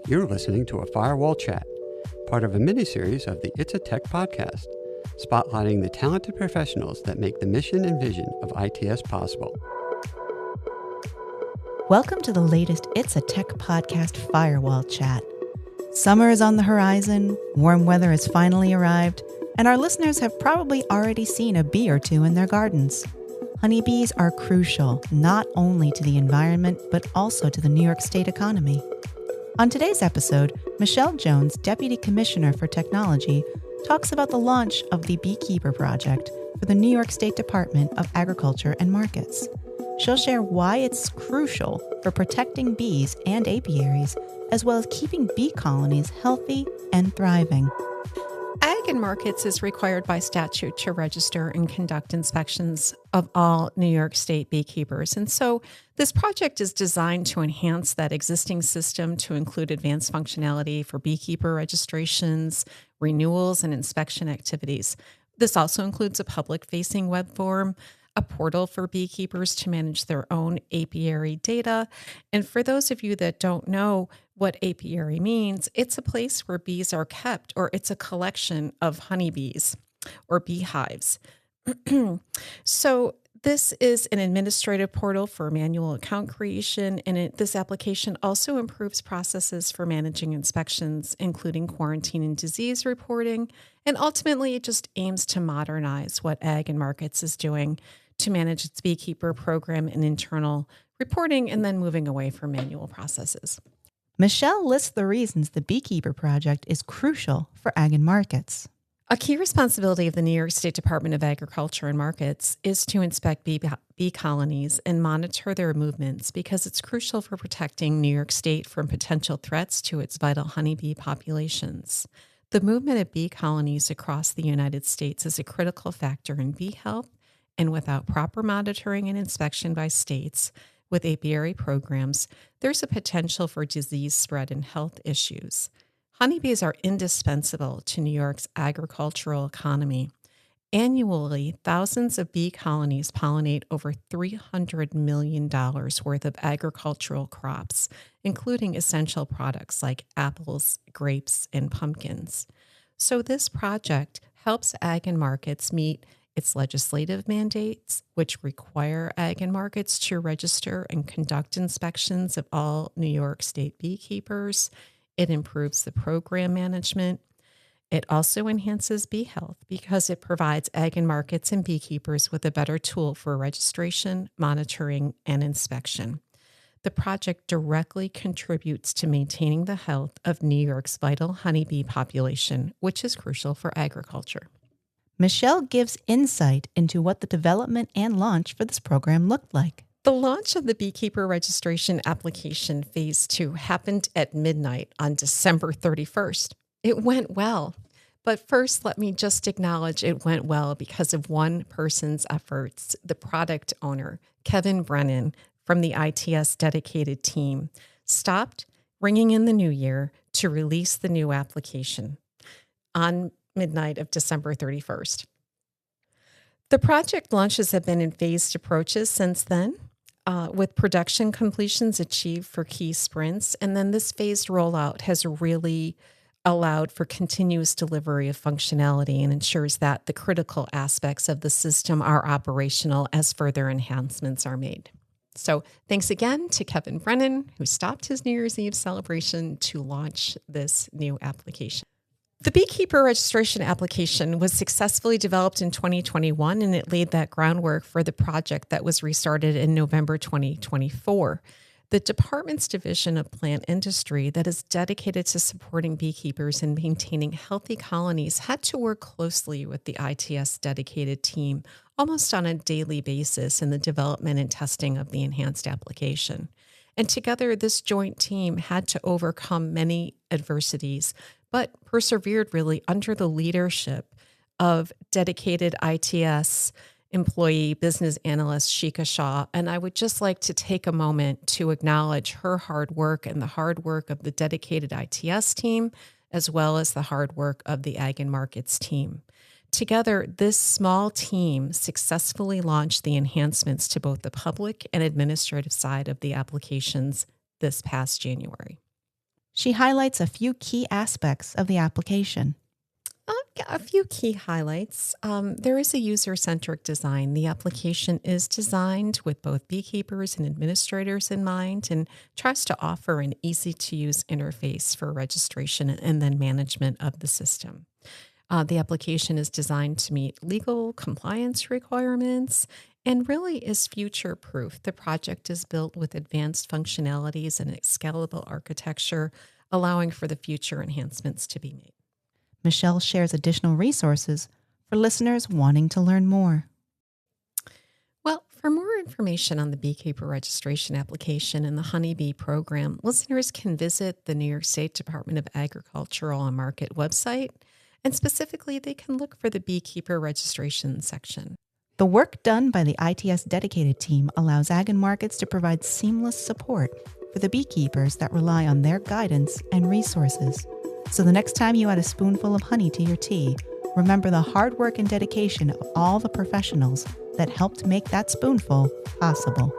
You're listening to a Firewall chat, part of a mini-series of the It's a Tech podcast, spotlighting the talented professionals that make the mission and vision of ITS possible. Welcome to the latest It's a Tech podcast Firewall chat. Summer is on the horizon, warm weather has finally arrived, and our listeners have probably already seen a bee or two in their gardens. Honeybees are crucial not only to the environment, but also to the New York State economy. On today's episode, Michele Jones, Deputy Commissioner for Technology, talks about the launch of the Beekeeper Project for the New York State Department of Agriculture and Markets. She'll share why it's crucial for protecting bees and apiaries, as well as keeping bee colonies healthy and thriving. Ag and Markets is required by statute to register and conduct inspections of all New York State beekeepers. And so this project is designed to enhance that existing system to include advanced functionality for beekeeper registrations, renewals, and inspection activities. This also includes a public-facing web form, a portal for beekeepers to manage their own apiary data. And for those of you that don't know what apiary means, it's a place where bees are kept, or it's a collection of honeybees or beehives. So this is an administrative portal for manual account creation, and this application also improves processes for managing inspections, including quarantine and disease reporting, and ultimately it just aims to modernize what Ag and Markets is doing to manage its beekeeper program and internal reporting, and then moving away from manual processes. Michele lists the reasons the Beekeeper Project is crucial for Ag and Markets. A key responsibility of the New York State Department of Agriculture and Markets is to inspect bee colonies and monitor their movements, because it's crucial for protecting New York State from potential threats to its vital honeybee populations. The movement of bee colonies across the United States is a critical factor in bee health, and without proper monitoring and inspection by states with apiary programs, there's a potential for disease spread and health issues. Honeybees are indispensable to New York's agricultural economy. Annually, thousands of bee colonies pollinate over $300 million worth of agricultural crops, including essential products like apples, grapes, and pumpkins. So this project helps Ag and Markets meet its legislative mandates, which require Ag and Markets to register and conduct inspections of all New York State beekeepers. It improves the program management. It also enhances bee health because it provides Ag and Markets and beekeepers with a better tool for registration, monitoring, and inspection. The project directly contributes to maintaining the health of New York's vital honeybee population, which is crucial for agriculture. Michele gives insight into what the development and launch for this program looked like. The launch of the Beekeeper Registration Application Phase 2 happened at midnight on December 31st. It went well. But first, let me just acknowledge it went well because of one person's efforts, the product owner, Kevin Brennan, from the ITS dedicated team, stopped ringing in the new year to release the new application on midnight of December 31st. The project launches have been in phased approaches since then, with production completions achieved for key sprints. And then this phased rollout has really allowed for continuous delivery of functionality and ensures that the critical aspects of the system are operational as further enhancements are made. So thanks again to Kevin Brennan, who stopped his New Year's Eve celebration to launch this new application. The Beekeeper Registration Application was successfully developed in 2021, and it laid that groundwork for the project that was restarted in November 2024. The department's division of plant industry that is dedicated to supporting beekeepers and maintaining healthy colonies had to work closely with the ITS dedicated team almost on a daily basis in the development and testing of the enhanced application. And together, this joint team had to overcome many adversities, but persevered really under the leadership of dedicated ITS employee business analyst Shika Shah. And I would just like to take a moment to acknowledge her hard work and the hard work of the dedicated ITS team, as well as the hard work of the Ag and Markets team. Together, this small team successfully launched the enhancements to both the public and administrative side of the applications this past January. She highlights a few key aspects of the application. A few key highlights. There is a user-centric design. The application is designed with both beekeepers and administrators in mind and tries to offer an easy-to-use interface for registration and then management of the system. The application is designed to meet legal compliance requirements and really is future-proof. The project is built with advanced functionalities and a scalable architecture, allowing for the future enhancements to be made. Michele shares additional resources for listeners wanting to learn more. Well, for more information on the Beekeeper registration application and the Honeybee program, listeners can visit the New York State Department of Agricultural and Market website, and specifically, they can look for the Beekeeper registration section. The work done by the ITS dedicated team allows ag and markets to provide seamless support for the beekeepers that rely on their guidance and resources. So the next time you add a spoonful of honey to your tea, remember the hard work and dedication of all the professionals that helped make that spoonful possible.